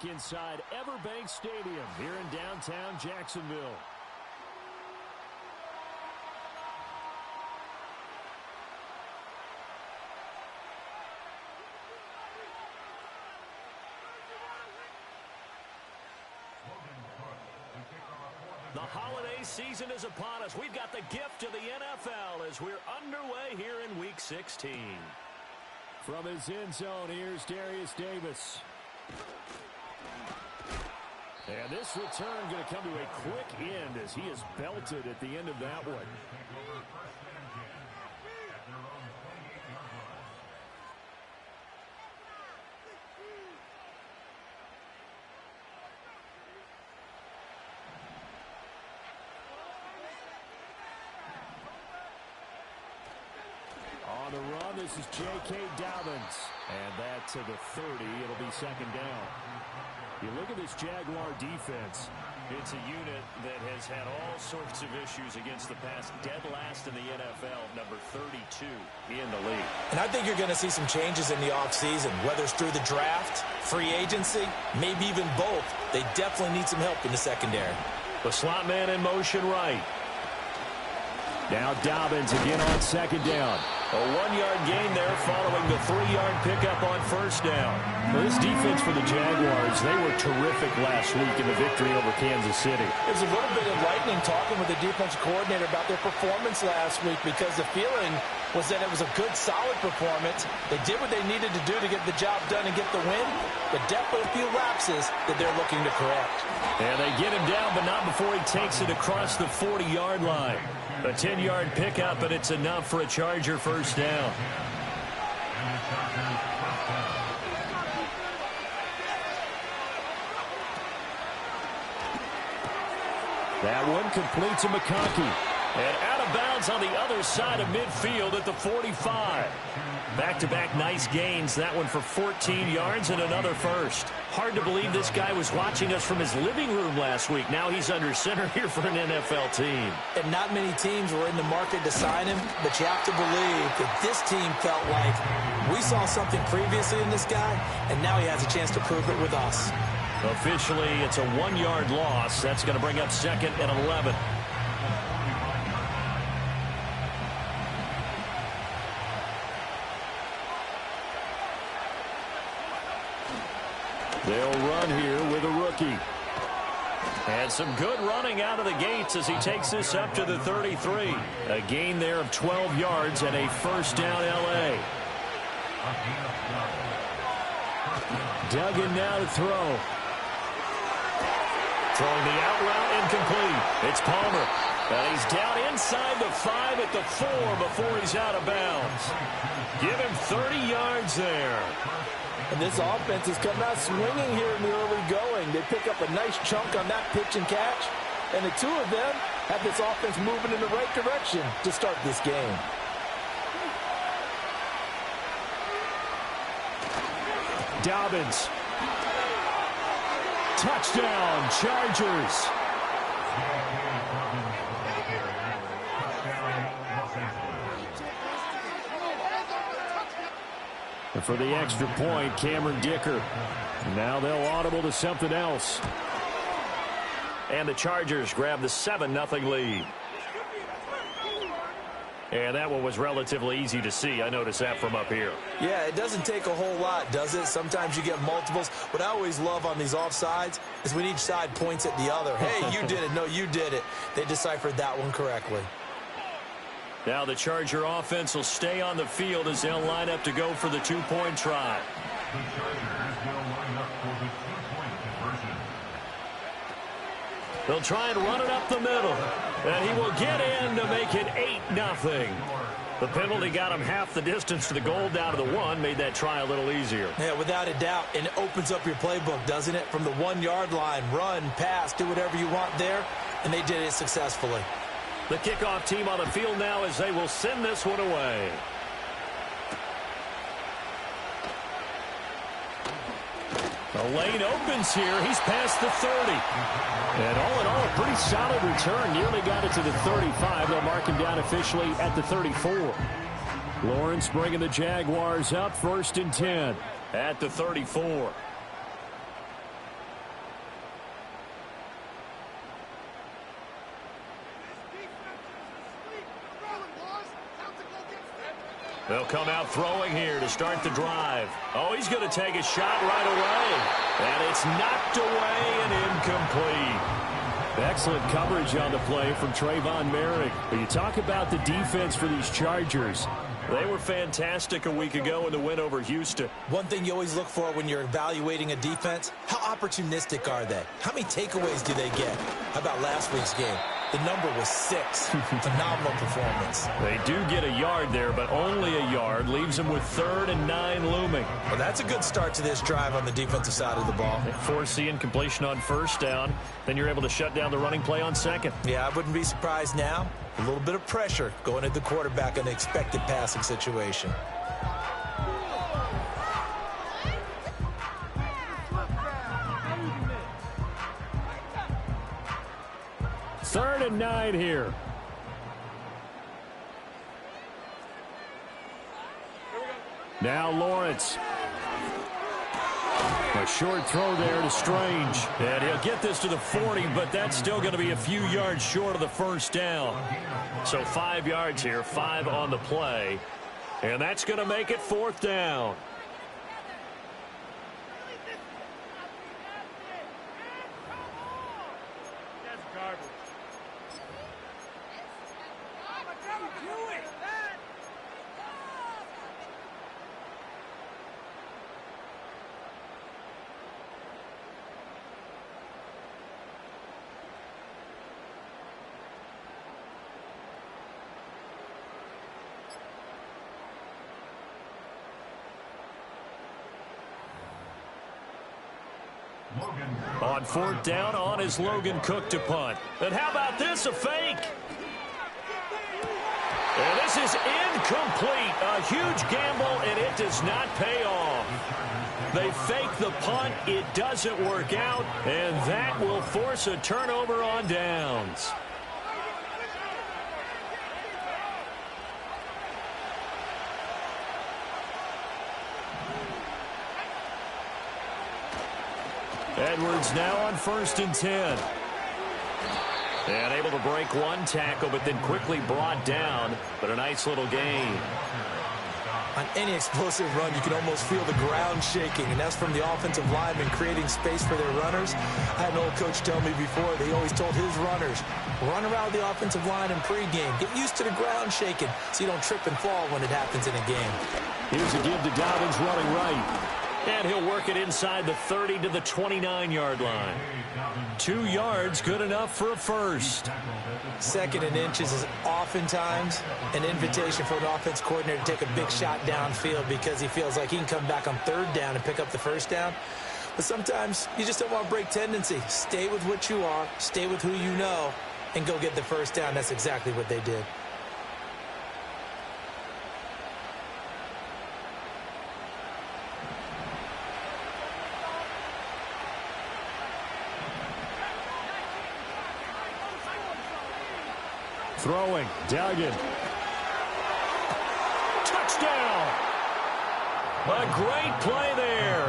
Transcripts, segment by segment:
look inside Everbank Stadium here in downtown Jacksonville. The holiday season is upon us. We've got the gift of the NFL as we're underway here in Week 16. From his end zone, here's Darius Davis. And this return going to come to a quick end as he is belted at the end of that one. On the run, this is J.K. Dobbins. And that to the 30. It'll be second down. You look at this Jaguar defense. It's a unit that has had all sorts of issues against the pass. Dead last in the NFL, number 32 in the league. And I think you're going to see some changes in the offseason, whether it's through the draft, free agency, maybe even both. They definitely need some help in the secondary. The slot man in motion right. Now Dobbins again on second down. A 1-yard gain there following the 3-yard pickup on first down. Well, this defense for the Jaguars, they were terrific last week in the victory over Kansas City. It's a little bit enlightening talking with the defensive coordinator about their performance last week because the feeling was that it was a good, solid performance. They did what they needed to do to get the job done and get the win, but definitely a few lapses that they're looking to correct. And they get him down, but not before he takes it across the 40-yard line. A 10-yard pickup, and it's enough for a Charger first down. That one complete to McConkey. And out of bounds on the other side of midfield at the 45. Back-to-back nice gains. That one for 14 yards and another first. Hard to believe this guy was watching us from his living room last week. Now he's under center here for an NFL team. And not many teams were in the market to sign him, but you have to believe that this team felt like we saw something previously in this guy, and now he has a chance to prove it with us. Officially, it's a 1-yard loss. That's going to bring up second and 11. They'll run here with a rookie. And some good running out of the gates as he takes this up to the 33. A gain there of 12 yards and a first down L.A. Duggan now to throw. Throwing the out route incomplete. It's Palmer. And he's down inside the 5 at the 4 before he's out of bounds. Give him 30 yards there. And this offense has come out swinging here in the early going. They pick up a nice chunk on that pitch and catch. And the two of them have this offense moving in the right direction to start this game. Dobbins. Touchdown, Chargers. And for the extra point, Cameron Dicker. Now they'll audible to something else. And the Chargers grab the 7-0 lead. And that one was relatively easy to see. I noticed that from up here. Yeah, it doesn't take a whole lot, does it? Sometimes you get multiples. What I always love on these offsides is when each side points at the other. Hey, you did it. No, you did it. They deciphered that one correctly. Now the Charger offense will stay on the field as they'll line up to go for the 2-point try. They'll try and run it up the middle. And he will get in to make it 8-0. The penalty got him half the distance to the goal down to the 1, made that try a little easier. Yeah, without a doubt. And it opens up your playbook, doesn't it? From the 1-yard line, run, pass, do whatever you want there. And they did it successfully. The kickoff team on the field now as they will send this one away. The lane opens here. He's past the 30. And all in all, a pretty solid return. Nearly got it to the 35. They'll mark him down officially at the 34. Lawrence bringing the Jaguars up 1st and 10 at the 34. They'll come out throwing here to start the drive. Oh, he's going to take a shot right away. And it's knocked away and incomplete. Excellent coverage on the play from Trayvon Merrick. But you talk about the defense for these Chargers. They were fantastic a week ago in the win over Houston. One thing you always look for when you're evaluating a defense, how opportunistic are they? How many takeaways do they get? How about last week's game? The number was 6. Phenomenal performance. They do get a yard there, but only a yard. Leaves them with 3rd and 9 looming. Well, that's a good start to this drive on the defensive side of the ball. They force the incompletion on 1st down. Then you're able to shut down the running play on 2nd. Yeah, I wouldn't be surprised now. A little bit of pressure going at the quarterback in the expected passing situation. Third and 9 here. Now Lawrence. A short throw there to Strange. And he'll get this to the 40, but that's still going to be a few yards short of the 1st down. So 5 yards here, 5 on the play. And that's going to make it 4th down. On 4th down, on is Logan Cook to punt. And how about this, a fake? And this is incomplete. A huge gamble, and it does not pay off. They fake the punt. It doesn't work out, and that will force a turnover on downs. Edwards now on 1st and 10. And able to break one tackle, but then quickly brought down. But a nice little gain. On any explosive run, you can almost feel the ground shaking, and that's from the offensive linemen creating space for their runners. I had an old coach tell me before, they always told his runners, run around the offensive line in pregame. Get used to the ground shaking so you don't trip and fall when it happens in a game. Here's a give to Dobbins running right. And he'll work it inside the 30 to the 29-yard line. 2 yards, good enough for a first. 2nd and inches is oftentimes an invitation for an offense coordinator to take a big shot downfield because he feels like he can come back on 3rd down and pick up the 1st down. But sometimes you just don't want to break tendency. Stay with what you are, stay with who you know, and go get the 1st down. That's exactly what they did. Throwing, Duggan. Touchdown! A great play there.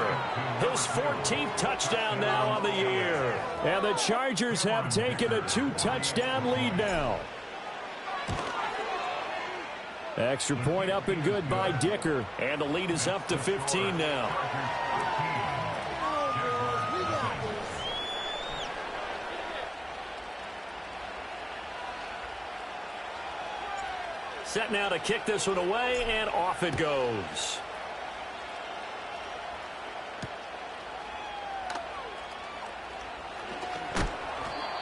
His 14th touchdown now on the year. And the Chargers have taken a 2-touchdown lead now. Extra point up and good by Dicker. And the lead is up to 15 now. Set now to kick this one away, and off it goes.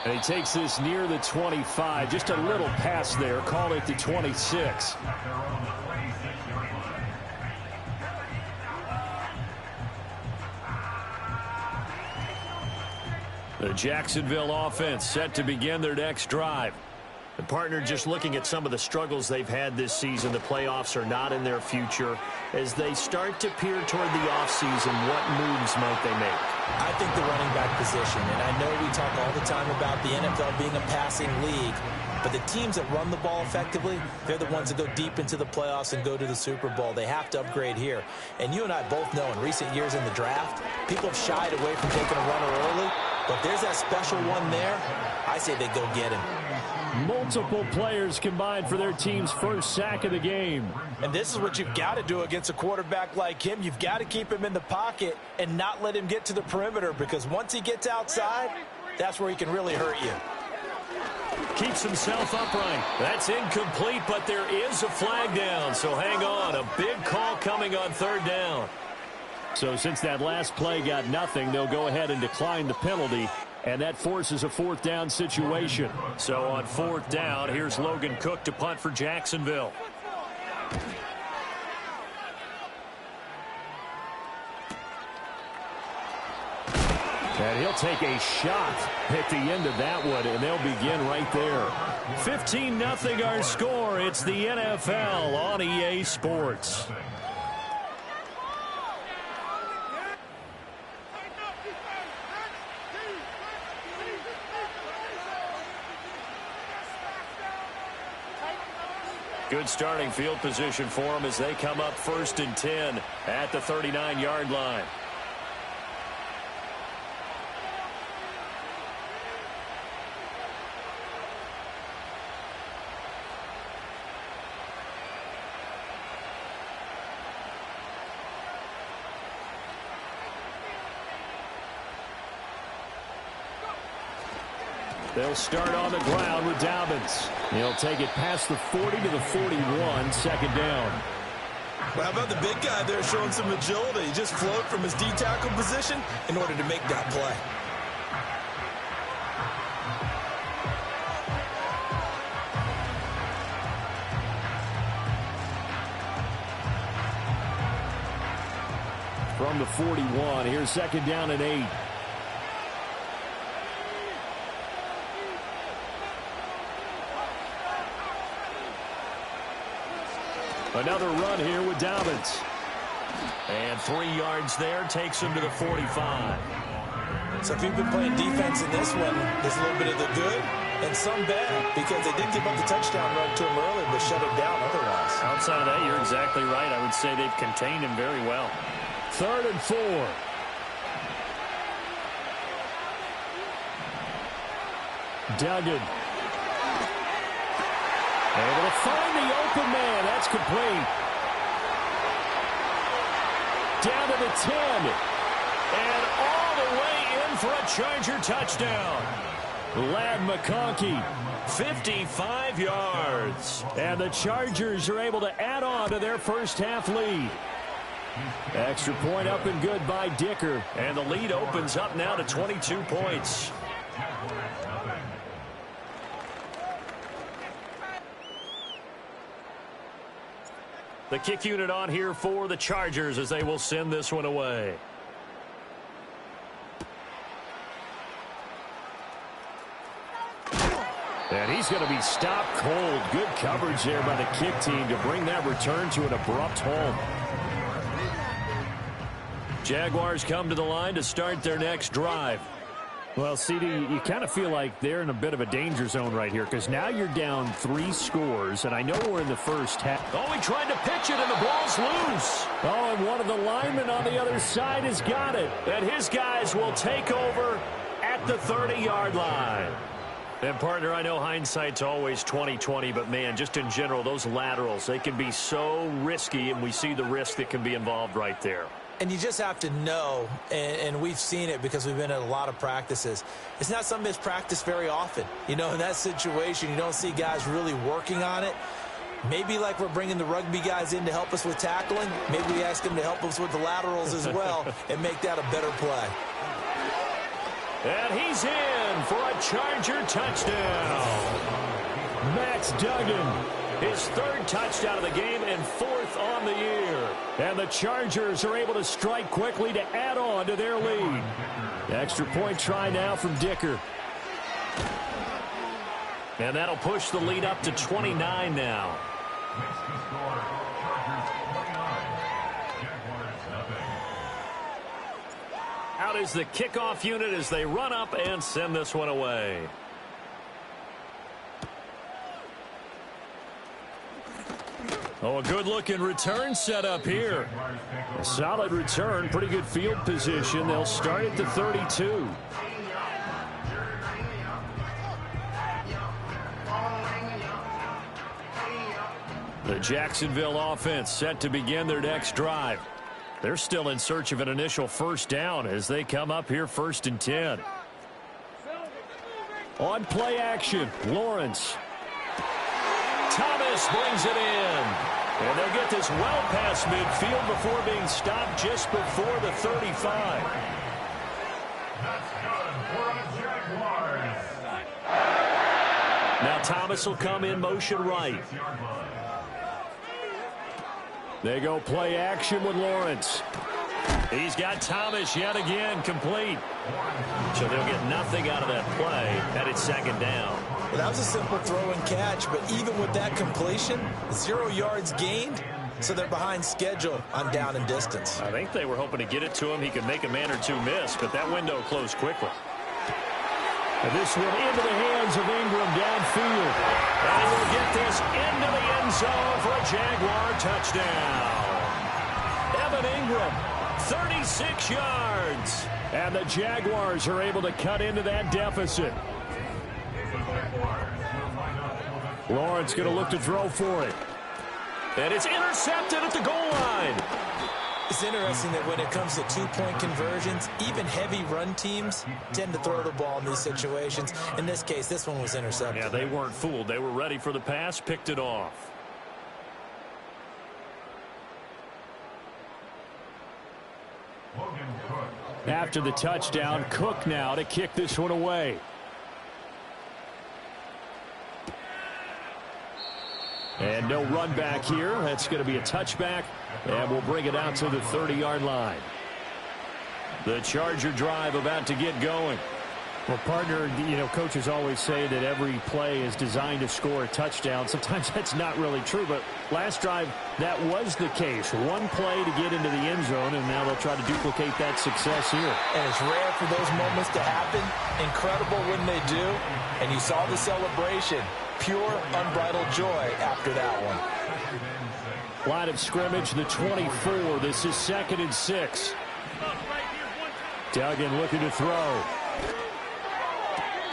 And he takes this near the 25. Just a little pass there. Call it the 26. The Jacksonville offense set to begin their next drive. The partner just looking at some of the struggles they've had this season. The playoffs are not in their future. As they start to peer toward the offseason, what moves might they make? I think the running back position, and I know we talk all the time about the NFL being a passing league, but the teams that run the ball effectively, they're the ones that go deep into the playoffs and go to the Super Bowl. They have to upgrade here. And you and I both know in recent years in the draft, people have shied away from taking a runner early, but there's that special one there. I say they go get him. Multiple players combined for their team's first sack of the game. And this is what you've got to do against a quarterback like him. You've got to keep him in the pocket and not let him get to the perimeter, because once he gets outside, that's where he can really hurt you. Keeps himself upright. That's incomplete, but there is a flag down, so hang on. A big call coming on third down. So since that last play got nothing, they'll go ahead and decline the penalty, and that forces a fourth down situation. So on fourth down, here's Logan Cook to punt for Jacksonville. And he'll take a shot at the end of that one, and they'll begin right there. 15-0 our score. It's the NFL on EA Sports. Good starting field position for them as they come up 1st and 10 at the 39-yard line. They'll start on the ground with Dobbins. He'll take it past the 40 to the 41, second down. Well, how about the big guy there showing some agility? He just floated from his D-tackle position in order to make that play. From the 41, here's second down and 8. Another run here with Dobbins. And 3 yards there takes him to the 45. So if you've been playing defense in this one, there's a little bit of the good and some bad, because they did give up the touchdown run to him earlier, but shut him down otherwise. Outside of that, you're exactly right. I would say they've contained him very well. 3rd and 4. Duggan. Able to find the open man. That's complete. Down to the 10. And all the way in for a Charger touchdown. Ladd McConkey, 55 yards. And the Chargers are able to add on to their first half lead. Extra point up and good by Dicker. And the lead opens up now to 22 points. The kick unit on here for the Chargers as they will send this one away. And he's going to be stopped cold. Good coverage there by the kick team to bring that return to an abrupt halt. Jaguars come to the line to start their next drive. Well, CD, you kind of feel like they're in a bit of a danger zone right here, because now you're down 3 scores, and I know we're in the first half. Oh, he tried to pitch it, and the ball's loose. Oh, and one of the linemen on the other side has got it. And his guys will take over at the 30-yard line. And, partner, I know hindsight's always 20/20, but, man, just in general, those laterals, they can be so risky, and we see the risk that can be involved right there. And you just have to know, and we've seen it because we've been at a lot of practices. It's not something that's practiced very often. You know, in that situation, you don't see guys really working on it. Maybe like we're bringing the rugby guys in to help us with tackling. Maybe we ask them to help us with the laterals as well and make that a better play. And he's in for a Charger touchdown. Max Duggan. His 3rd touchdown of the game and 4th on the year. And the Chargers are able to strike quickly to add on to their lead. Extra point try now from Dicker. And that'll push the lead up to 29 now. Out is the kickoff unit as they run up and send this one away. Oh, a good-looking return set up here. A solid return, pretty good field position. They'll start at the 32. The Jacksonville offense set to begin their next drive. They're still in search of an initial first down as they come up here 1st and 10. On play action, Lawrence. Thomas brings it in. And they'll get this well past midfield before being stopped just before the 35. Now Thomas will come in motion right. They go play action with Lawrence. He's got Thomas yet again complete. So they'll get nothing out of that play at its 2nd down. Well, that was a simple throw and catch, but even with that completion, 0 yards gained, so they're behind schedule on down and distance. I think they were hoping to get it to him. He could make a man or two miss, but that window closed quickly. And this one into the hands of Ingram downfield. And he will get this into the end zone for a Jaguar touchdown. Evan Ingram, 36 yards. And the Jaguars are able to cut into that deficit. Lawrence going to look to throw for it. And it's intercepted at the goal line. It's interesting that when it comes to two-point conversions, even heavy run teams tend to throw the ball in these situations. In this case, this one was intercepted. Yeah, they weren't fooled. They were ready for the pass, picked it off. After the touchdown, Cook now to kick this one away. And no run back here. That's going to be a touchback, and we'll bring it out to the 30-yard line. The Charger drive about to get going. Well, partner, you know, coaches always say that every play is designed to score a touchdown. Sometimes that's not really true, but last drive, that was the case. One play to get into the end zone, and now they'll try to duplicate that success here. And it's rare for those moments to happen. Incredible when they do. And you saw the celebration. Pure, unbridled joy after that one. Line of scrimmage, the 24. This is 2nd and 6. Duggan looking to throw.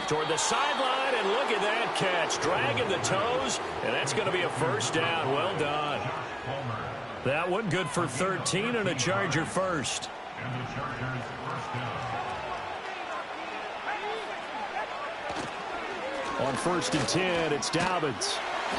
Toward the sideline, and look at that catch. Dragging the toes, and that's going to be a first down. Well done. That one good for 13 and a Charger first. On 1st and 10, it's Dobbins.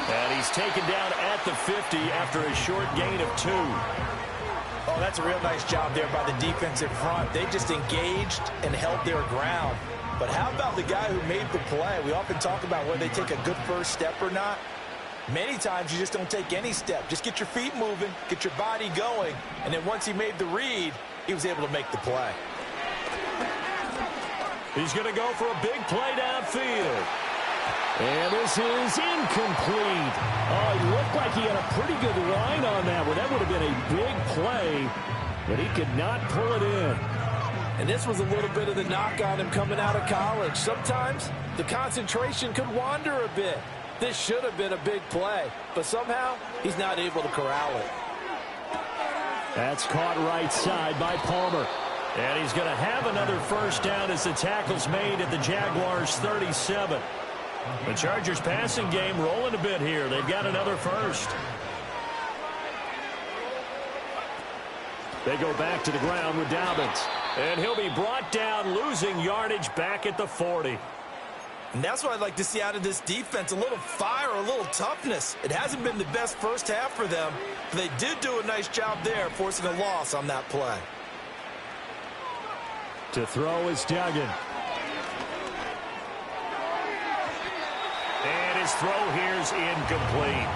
And he's taken down at the 50 after a short gain of 2. Oh, that's a real nice job there by the defensive front. They just engaged and held their ground. But how about the guy who made the play? We often talk about whether they take a good first step or not. Many times you just don't take any step. Just get your feet moving, get your body going, and then once he made the read, he was able to make the play. He's going to go for a big play downfield. And this is incomplete. Oh, it looked like he had a pretty good line on that one. That would have been a big play, but he could not pull it in. And this was a little bit of the knock on him coming out of college. Sometimes the concentration could wander a bit. This should have been a big play, but somehow he's not able to corral it. That's caught right side by Palmer. And he's going to have another first down as the tackle's made at the Jaguars' 37. The Chargers passing game rolling a bit here. They've got another first. They go back to the ground with Dobbins. And he'll be brought down, losing yardage back at the 40. And that's what I'd like to see out of this defense, a little fire, a little toughness. It hasn't been the best first half for them, but they did do a nice job there, forcing a loss on that play. To throw is Duggan. And his throw here's incomplete.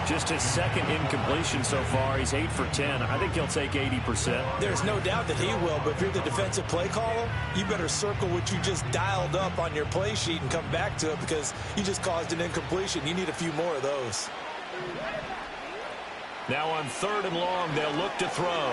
Just his 2nd incompletion so far. He's 8 for 10. I think he'll take 80%. There's no doubt that he will, but if you're the defensive play caller, you better circle what you just dialed up on your play sheet and come back to it because you just caused an incompletion. You need a few more of those. Now on 3rd and long, they'll look to throw.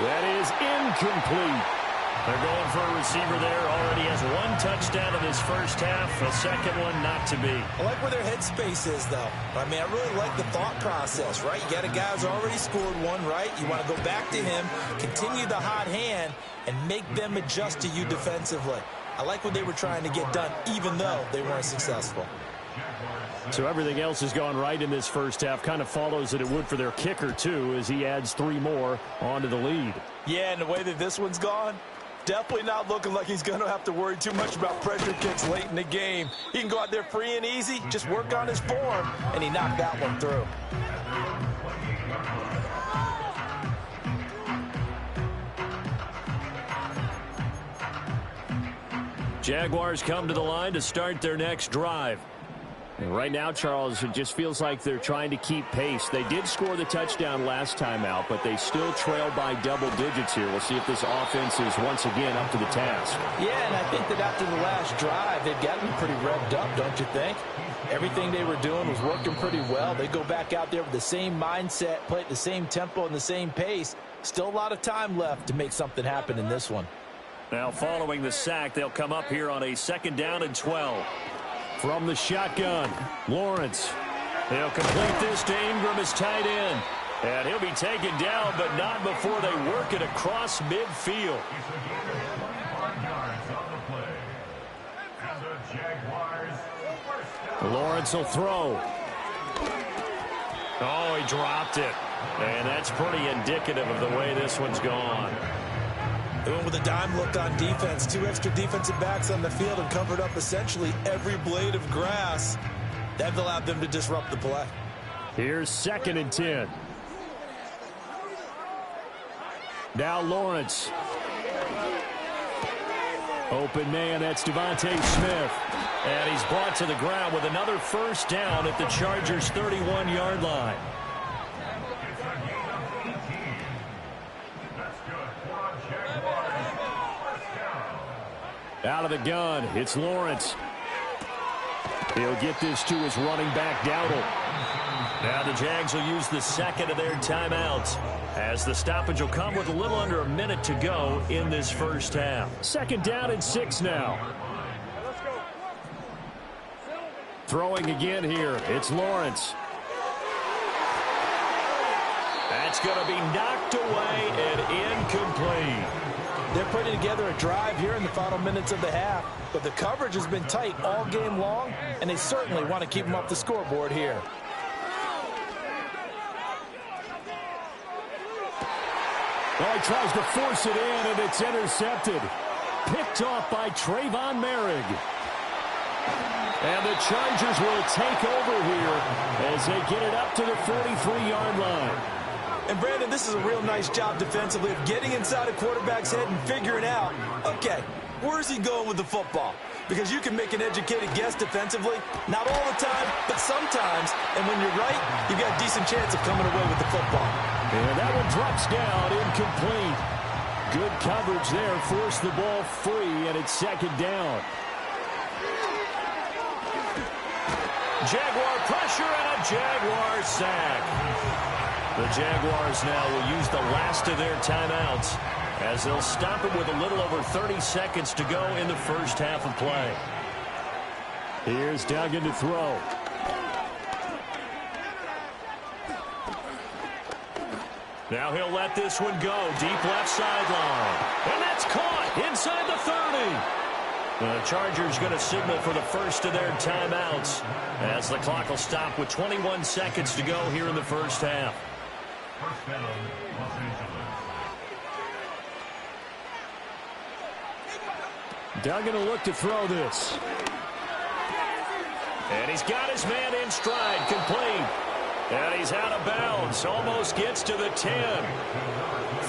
That is incomplete. They're going for a receiver there. Already has 1 touchdown in his first half. A second one not to be. I like where their headspace is, though. I mean, I really like the thought process, right? You got a guy who's already scored 1, right? You want to go back to him, continue the hot hand, and make them adjust to you defensively. I like what they were trying to get done, even though they weren't successful. So everything else has gone right in this first half. Kind of follows that it would for their kicker, too, as he adds 3 more onto the lead. Yeah, and the way that this one's gone, definitely not looking like he's going to have to worry too much about pressure kicks late in the game. He can go out there free and easy, just work on his form, and he knocked that one through. Jaguars come to the line to start their next drive. And right now, Charles, it just feels like they're trying to keep pace. They did score the touchdown last time out, but they still trail by double digits here. We'll see if this offense is once again up to the task. Yeah, and I think that after the last drive, they've gotten pretty revved up, don't you think? Everything they were doing was working pretty well. They go back out there with the same mindset, play at the same tempo and the same pace. Still a lot of time left to make something happen in this one. Now following the sack, they'll come up here on a 2nd down and 12. From the shotgun, Lawrence. They'll complete this to Ingram as tight end. And he'll be taken down, but not before they work it across midfield. Lawrence will throw. Oh, he dropped it. And that's pretty indicative of the way this one's gone. They went with a dime look on defense. 2 extra defensive backs on the field and covered up essentially every blade of grass. That allowed them to disrupt the play. Here's 2nd and 10. Now Lawrence. Open man, that's Devontae Smith. And he's brought to the ground with another first down at the Chargers' 31-yard line. Out of the gun, it's Lawrence. He'll get this to his running back, Dowdle. Now the Jags will use the 2nd of their timeouts, as the stoppage will come with a little under a minute to go in this first half. 2nd down and 6 now. Throwing again here, it's Lawrence. That's going to be knocked away and incomplete. They're putting together a drive here in the final minutes of the half, but the coverage has been tight all game long, and they certainly want to keep them off the scoreboard here. Well, he tries to force it in, and it's intercepted. Picked off by Trayvon Merrick. And the Chargers will take over here as they get it up to the 43-yard line. And, Brandon, this is a real nice job defensively of getting inside a quarterback's head and figuring out, okay, where's he going with the football? Because you can make an educated guess defensively, not all the time, but sometimes. And when you're right, you've got a decent chance of coming away with the football. And that one drops down, incomplete. Good coverage there, forced the ball free, and it's 2nd down. Jaguar pressure and a Jaguar sack. The Jaguars now will use the last of their timeouts as they'll stop it with a little over 30 seconds to go in the first half of play. Here's Duggan to throw. Now he'll let this one go. Deep left sideline. And that's caught inside the 30. The Chargers going to signal for the first of their timeouts as the clock will stop with 21 seconds to go here in the first half. Duggan will look to throw this. And he's got his man in stride, complete. And he's out of bounds, almost gets to the 10.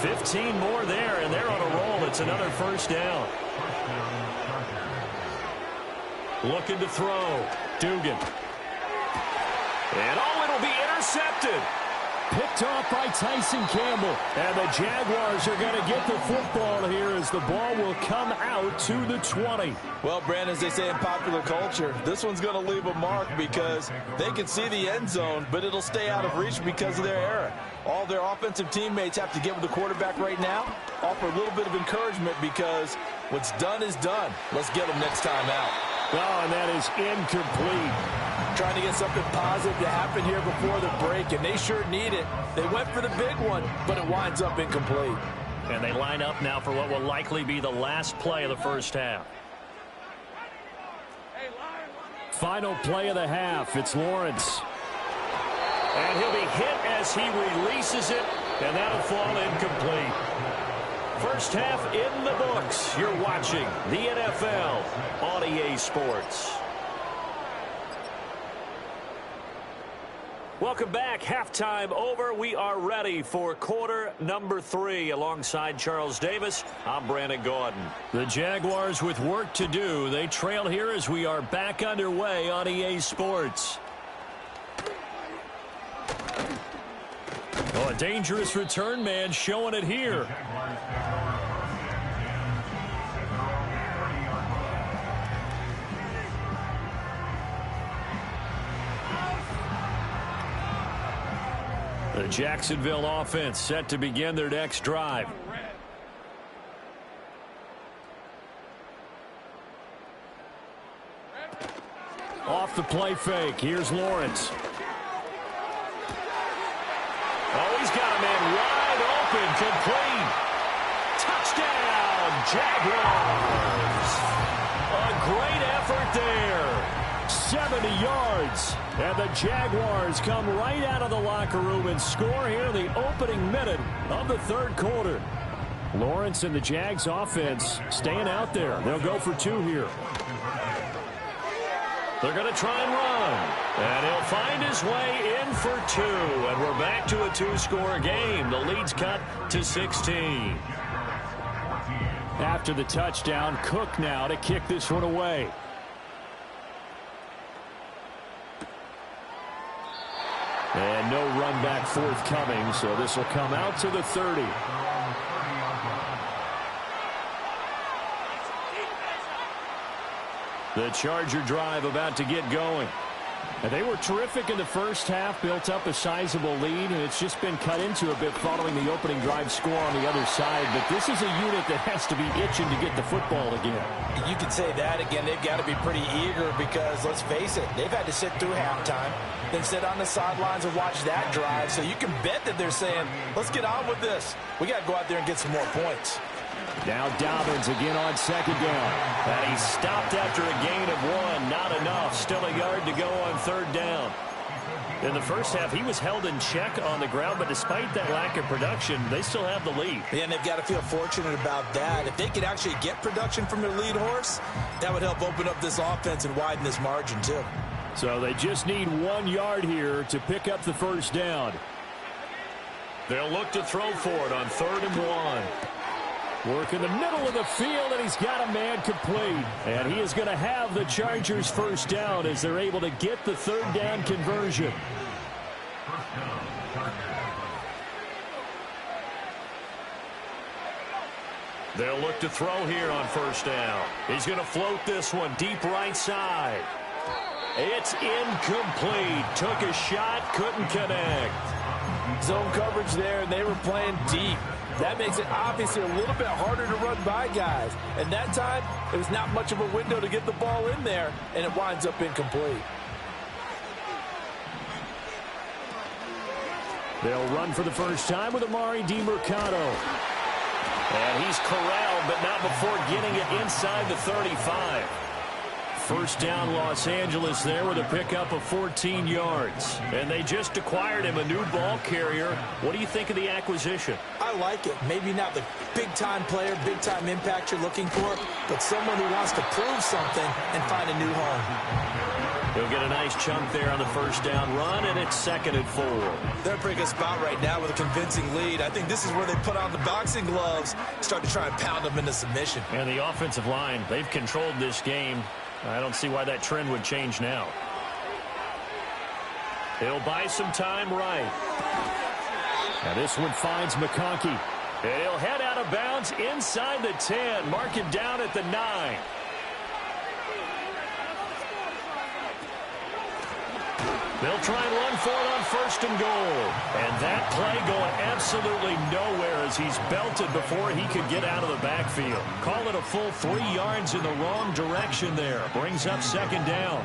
15 more there, and they're on a roll. It's another first down. Looking to throw. Dugan. And it'll be intercepted. Picked off by Tyson Campbell. And the Jaguars are going to get the football here as the ball will come out to the 20. Well, Brandon, as they say in popular culture, this one's going to leave a mark because they can see the end zone, but it'll stay out of reach because of their error. All their offensive teammates have to get with the quarterback right now, offer a little bit of encouragement because what's done is done. Let's get them next time out. Oh, and that is incomplete. Trying to get something positive to happen here before the break, and they sure need it. They went for the big one, but it winds up incomplete. And they line up now for what will likely be the last play of the first half. Final play of the half. It's Lawrence. And he'll be hit as he releases it, and that'll fall incomplete. First half in the books. You're watching the NFL on EA Sports. Welcome back. Halftime over. We are ready for quarter number 3. Alongside Charles Davis, I'm Brandon Gaudin. The Jaguars with work to do. They trail here as we are back underway on EA Sports. Oh, a dangerous return man showing it here. The Jacksonville offense set to begin their next drive. Off the play fake. Here's Lawrence. Oh, he's got a man wide open, complete. Touchdown, Jaguars. A great effort there. 70 yards. And the Jaguars come right out of the locker room and score here in the opening minute of the third quarter. Lawrence and the Jags offense staying out there. They'll go for 2 here. They're going to try and run. And he'll find his way in for 2. And we're back to a 2-score game. The lead's cut to 16. After the touchdown, Cook now to kick this one away. And no run back forthcoming, so this will come out to the 30. The Charger drive about to get going. And they were terrific in the first half, built up a sizable lead, and it's just been cut into a bit following the opening drive score on the other side. But this is a unit that has to be itching to get the football again. You can say that again. They've got to be pretty eager because, let's face it, they've had to sit through halftime, then sit on the sidelines and watch that drive. So you can bet that they're saying, let's get on with this. We got to go out there and get some more points. Now Dobbins again on second down. And he stopped after a gain of 1. Not enough. Still a yard to go on third down. In the first half, he was held in check on the ground, but despite that lack of production, they still have the lead. And they've got to feel fortunate about that. If they could actually get production from their lead horse, that would help open up this offense and widen this margin too. So they just need 1 yard here to pick up the first down. They'll look to throw for it on 3rd and 1. Work in the middle of the field, and he's got a man complete. And he is going to have the Chargers first down as they're able to get the third down conversion. They'll look to throw here on first down. He's going to float this one deep right side. It's incomplete. Took a shot, couldn't connect. Zone coverage there, and they were playing deep. That makes it obviously a little bit harder to run by guys. And that time, it was not much of a window to get the ball in there, and it winds up incomplete. They'll run for the first time with Amari DiMercato. And he's corralled, but not before getting it inside the 35. First down, Los Angeles there with a pickup of 14 yards. And they just acquired him a new ball carrier. What do you think of the acquisition? I like it. Maybe not the big-time player, big-time impact you're looking for, but someone who wants to prove something and find a new home. He'll get a nice chunk there on the first down run, and it's 2nd and 4. They're in a pretty good spot right now with a convincing lead. I think this is where they put on the boxing gloves, start to try and pound them into submission. And the offensive line, they've controlled this game. I don't see why that trend would change now. He'll buy some time right. Now this one finds McConkey. And he'll head out of bounds inside the 10. Mark him down at the 9. They'll try and run for it on 1st and goal. And that play going absolutely nowhere as he's belted before he could get out of the backfield. Call it a full 3 yards in the wrong direction there. Brings up 2nd down.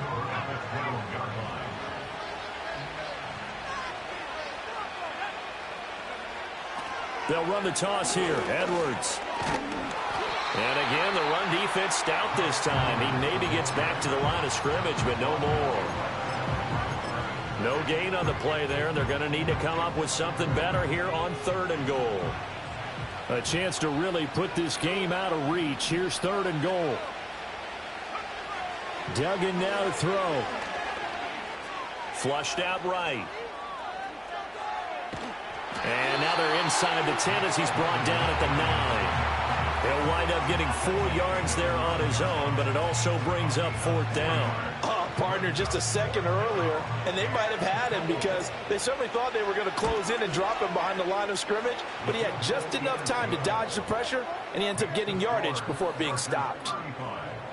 They'll run the toss here. Edwards. And again, the run defense stout this time. He maybe gets back to the line of scrimmage, but no more. No gain on the play there, and they're going to need to come up with something better here on 3rd and goal. A chance to really put this game out of reach. Here's 3rd and goal. Duggan now to throw. Flushed out right. And now they're inside the 10 as he's brought down at the 9. He'll wind up getting 4 yards there on his own, but it also brings up 4th down. Partner, just a second earlier, and they might have had him because they certainly thought they were going to close in and drop him behind the line of scrimmage, but he had just enough time to dodge the pressure, and he ends up getting yardage before being stopped.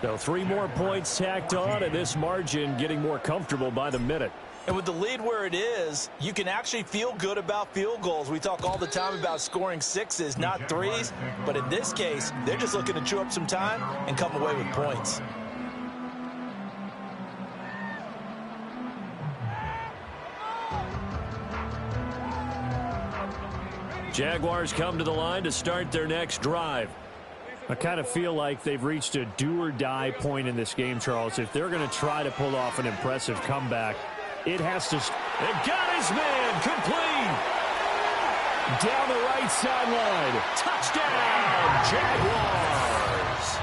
So 3 more points tacked on, and this margin getting more comfortable by the minute. And with the lead where it is, you can actually feel good about field goals. We talk all the time about scoring 6s, not 3s, but in this case, they're just looking to chew up some time and come away with points. Jaguars come to the line to start their next drive. I kind of feel like they've reached a do-or-die point in this game, Charles. If they're going to try to pull off an impressive comeback, it has to... It got his man complete. Down the right sideline. Touchdown, Jaguars.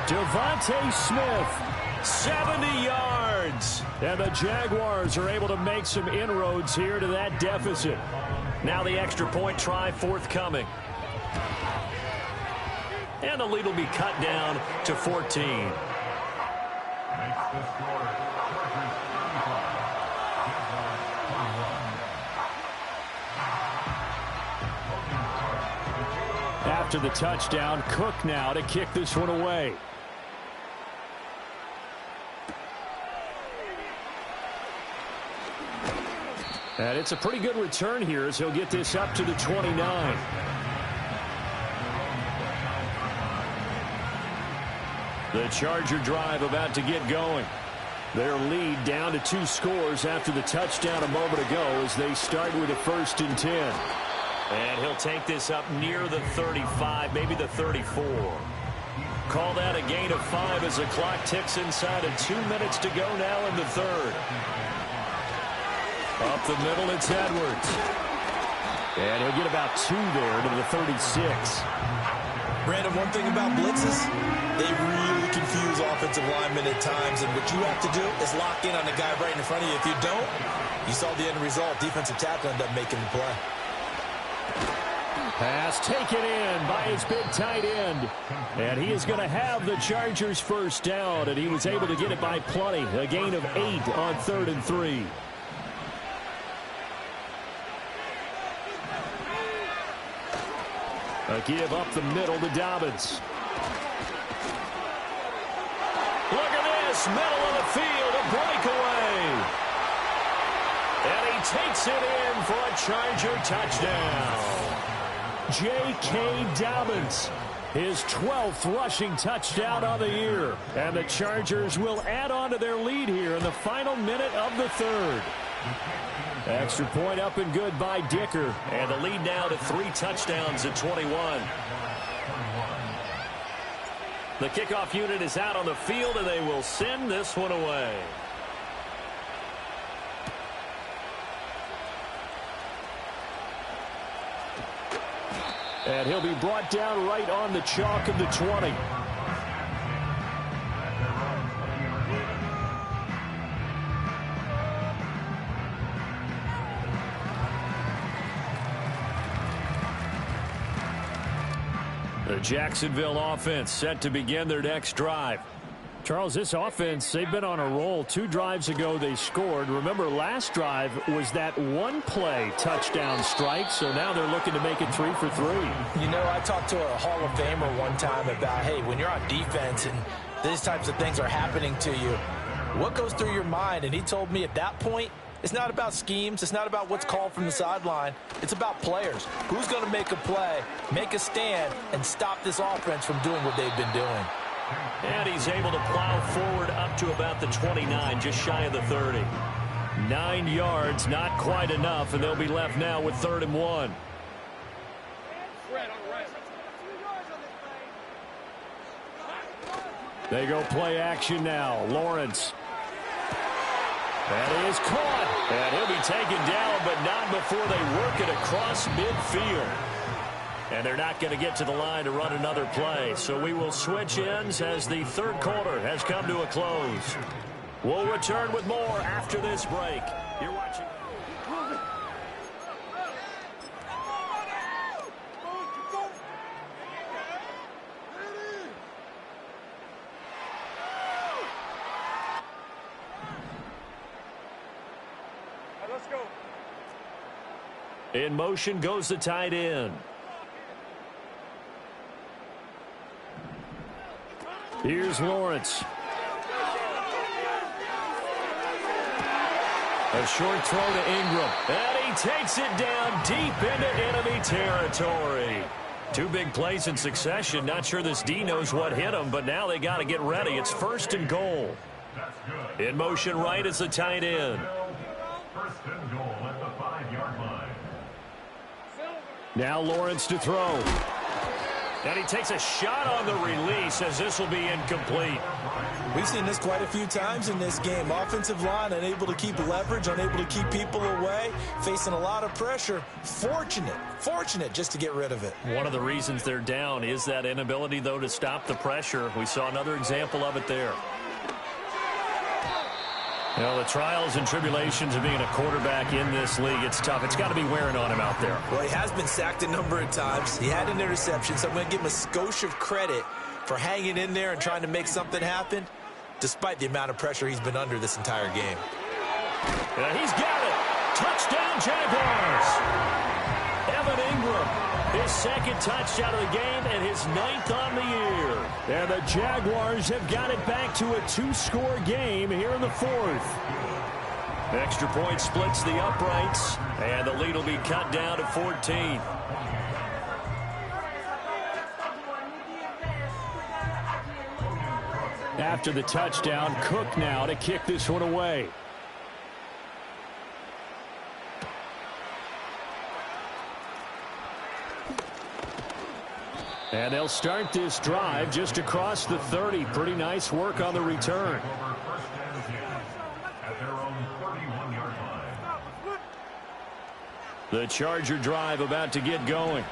Devontae Smith. 70 yards. And the Jaguars are able to make some inroads here to that deficit. Now the extra point try forthcoming. And the lead will be cut down to 14. After the touchdown, Cook now to kick this one away. And it's a pretty good return here as he'll get this up to the 29. The Charger drive about to get going. Their lead down to 2 scores after the touchdown a moment ago as they start with a 1st and 10. And he'll take this up near the 35, maybe the 34. Call that a gain of 5 as the clock ticks inside of 2 minutes to go now in the 3rd. Up the middle, it's Edwards. And he'll get about 2 there to the 36. Brandon, one thing about blitzes, they really confuse offensive linemen at times, and what you have to do is lock in on the guy right in front of you. If you don't, you saw the end result. Defensive tackle ended up making the play. Pass taken in by his big tight end. And he is going to have the Chargers' 1st down, and he was able to get it by plenty. A gain of 8 on 3rd and 3. A give up the middle to Dobbins. Look at this, middle of the field, a breakaway. And he takes it in for a Charger touchdown. J.K. Dobbins, his 12th rushing touchdown on the year. And the Chargers will add on to their lead here in the final minute of the 3rd. Extra point up and good by Dicker. And the lead now to 3 touchdowns at 21. The kickoff unit is out on the field, and they will send this one away. And he'll be brought down right on the chalk of the 20. The Jacksonville offense set to begin their next drive. Charles, this offense, they've been on a roll. 2 drives ago, they scored. Remember, last drive was that 1-play touchdown strike, so now they're looking to make it 3 for 3. You know, I talked to a Hall of Famer one time about, hey, when you're on defense and these types of things are happening to you, what goes through your mind? And he told me at that point, it's not about schemes. It's not about what's called from the sideline. It's about players. Who's going to make a play, make a stand, and stop this offense from doing what they've been doing. And he's able to plow forward up to about the 29, just shy of the 30. 9 yards, not quite enough, and they'll be left now with 3rd and 1. They go play action now. Lawrence. That is caught. And he'll be taken down, but not before they work it across midfield. And they're not going to get to the line to run another play. So we will switch ends as the third quarter has come to a close. We'll return with more after this break. You're watching. Let's go. In motion goes the tight end. Here's Lawrence. A short throw to Ingram. And he takes it down deep into enemy territory. Two big plays in succession. Not sure this D knows what hit him, but now they got to get ready. It's 1st and goal. In motion right is the tight end. 1st and goal at the 5-yard line. Now Lawrence to throw. And he takes a shot on the release as this will be incomplete. We've seen this quite a few times in this game. Offensive line unable to keep leverage, unable to keep people away, facing a lot of pressure. Fortunate just to get rid of it. One of the reasons they're down is that inability, though, to stop the pressure. We saw another example of it there. You know, the trials and tribulations of being a quarterback in this league, it's tough. It's got to be wearing on him out there. Well, he has been sacked a number of times. He had an interception, so I'm going to give him a skosh of credit for hanging in there and trying to make something happen, despite the amount of pressure he's been under this entire game. And he's got it. Touchdown, Jaguars. Evan Ingram, his 2nd touchdown of the game and his 9th on the year. And the Jaguars have got it back to a 2-score game here in the 4th. Extra point splits the uprights, and the lead will be cut down to 14. After the touchdown, Cook now to kick this one away. And they'll start this drive just across the 30. Pretty nice work on the return. The Charger drive about to get going.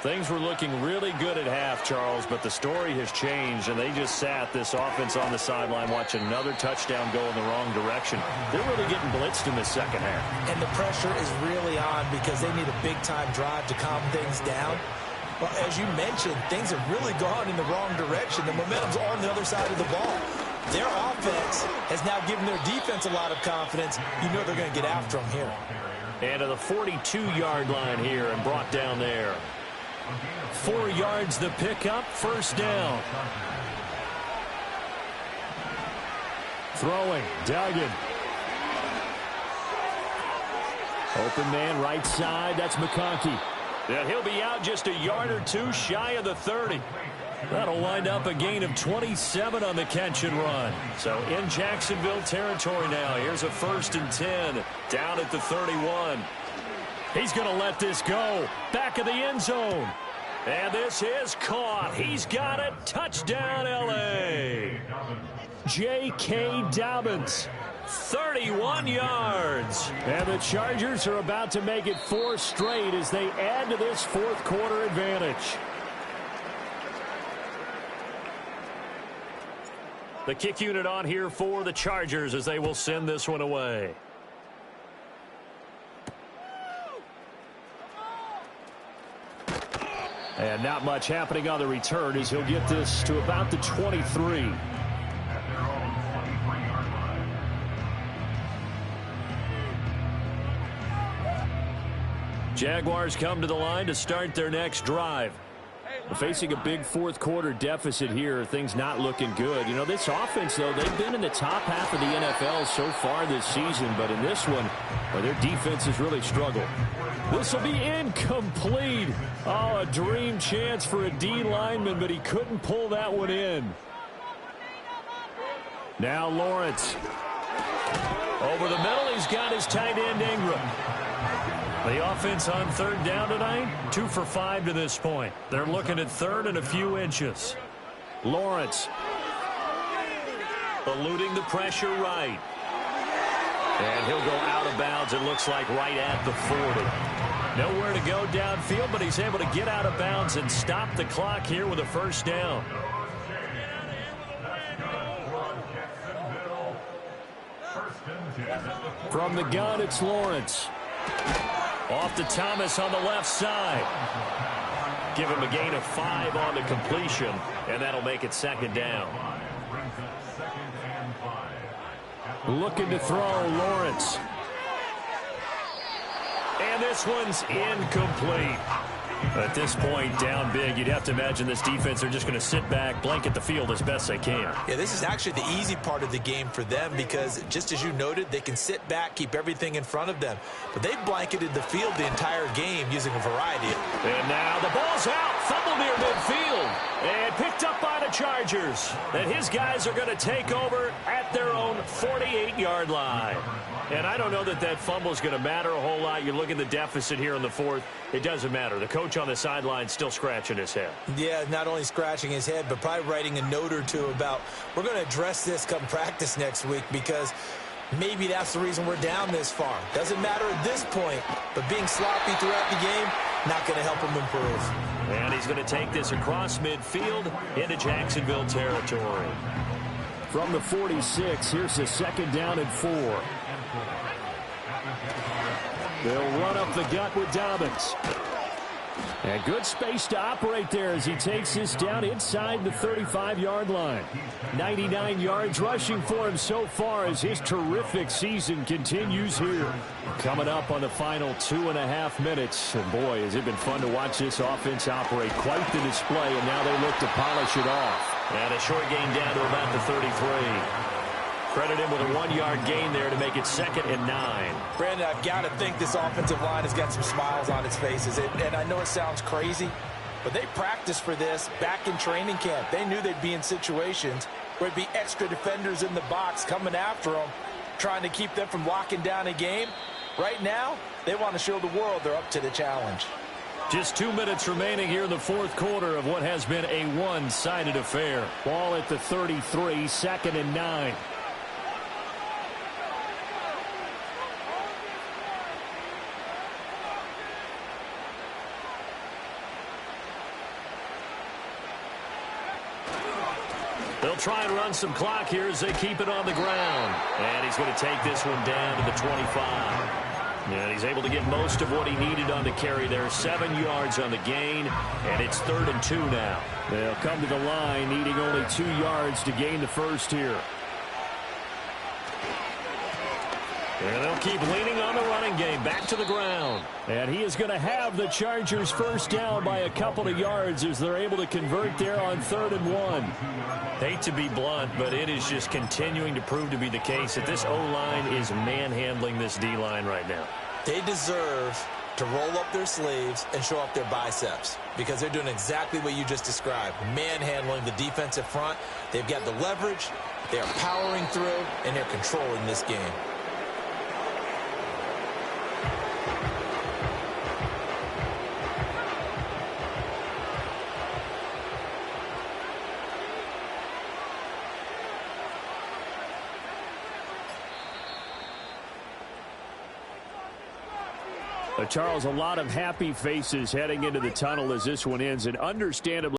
Things were looking really good at half, Charles, but the story has changed, and they just sat this offense on the sideline watching another touchdown go in the wrong direction. They're really getting blitzed in the second half. And the pressure is really on because they need a big-time drive to calm things down. Well, as you mentioned, things have really gone in the wrong direction. The momentum's on the other side of the ball. Their offense has now given their defense a lot of confidence. You know they're going to get after them here. And to the 42-yard line here and brought down there. 4 yards the pickup, 1st down. Throwing, Duggan. Open man right side, that's McConkey. And he'll be out just a yard or two shy of the 30. That'll wind up a gain of 27 on the catch and run. So in Jacksonville territory now. Here's a 1st and 10 down at the 31. He's going to let this go. Back of the end zone. And this is caught. He's got it. Touchdown, L.A. J.K. Dobbins. 31 yards. And the Chargers are about to make it 4 straight as they add to this 4th quarter advantage. The kick unit on here for the Chargers as they will send this one away. And not much happening on the return as he'll get this to about the 23. Jaguars come to the line to start their next drive. Facing a big 4th quarter deficit here, things not looking good. You know, this offense, though, they've been in the top half of the NFL so far this season, but in this one, well, their defense has really struggled. This will be incomplete. Oh, a dream chance for a D lineman, but he couldn't pull that one in. Now Lawrence. Over the middle, he's got his tight end Ingram. The offense on 3rd down tonight, 2 for 5 to this point. They're looking at 3rd and a few inches. Lawrence. Eluding the pressure right. And he'll go out of bounds, it looks like, right at the 40. Nowhere to go downfield, but he's able to get out of bounds and stop the clock here with a first down. From the gun, it's Lawrence. Off to Thomas on the left side. Give him a gain of 5 on the completion, and that'll make it second down. Looking to throw, Lawrence. And this one's incomplete. At this point, down big, you'd have to imagine this defense are just going to sit back, blanket the field as best they can. Yeah, this is actually the easy part of the game for them because, just as you noted, they can sit back, keep everything in front of them. But they've blanketed the field the entire game using a variety. And now the ball's out. Fumble near midfield. And picked up by the Chargers. And his guys are going to take over at their own 48-yard line. And I don't know that that fumble is going to matter a whole lot. You look at the deficit here in the fourth. It doesn't matter. The coach on the sideline still scratching his head. Yeah, not only scratching his head, but probably writing a note or two about we're going to address this come practice next week because maybe that's the reason we're down this far. Doesn't matter at this point, but being sloppy throughout the game, not going to help him improve. And he's going to take this across midfield into Jacksonville territory. From the 46, here's a second down and 4. They'll run up the gut with Dobbins. And good space to operate there as he takes this down inside the 35-yard line. 99 yards rushing for him so far as his terrific season continues here. Coming up on the final 2.5 minutes. And boy, has it been fun to watch this offense operate. Quite the display, and now they look to polish it off. And a short gain down to about the 33. Credit him with a 1-yard gain there to make it 2nd and 9. Brandon, I've got to think this offensive line has got some smiles on its faces. And I know it sounds crazy, but they practiced for this back in training camp. They knew they'd be in situations where there'd be extra defenders in the box coming after them, trying to keep them from locking down a game. Right now, they want to show the world they're up to the challenge. Just 2 minutes remaining here in the fourth quarter of what has been a one-sided affair. Ball at the 33, 2nd and 9. They'll try and run some clock here as they keep it on the ground. And he's going to take this one down to the 25. And he's able to get most of what he needed on the carry there. 7 yards on the gain, and it's 3rd and 2 now. They'll come to the line, needing only 2 yards to gain the first here. And they'll keep leaning on the running game. Back to the ground. And he is going to have the Chargers first down by a couple of yards as they're able to convert there on 3rd and 1. Hate to be blunt, but it is just continuing to prove to be the case that this O-line is manhandling this D-line right now. They deserve to roll up their sleeves and show off their biceps because they're doing exactly what you just described, manhandling the defensive front. They've got the leverage, they're powering through, and they're controlling this game. Charles, a lot of happy faces heading into the tunnel as this one ends, and understandably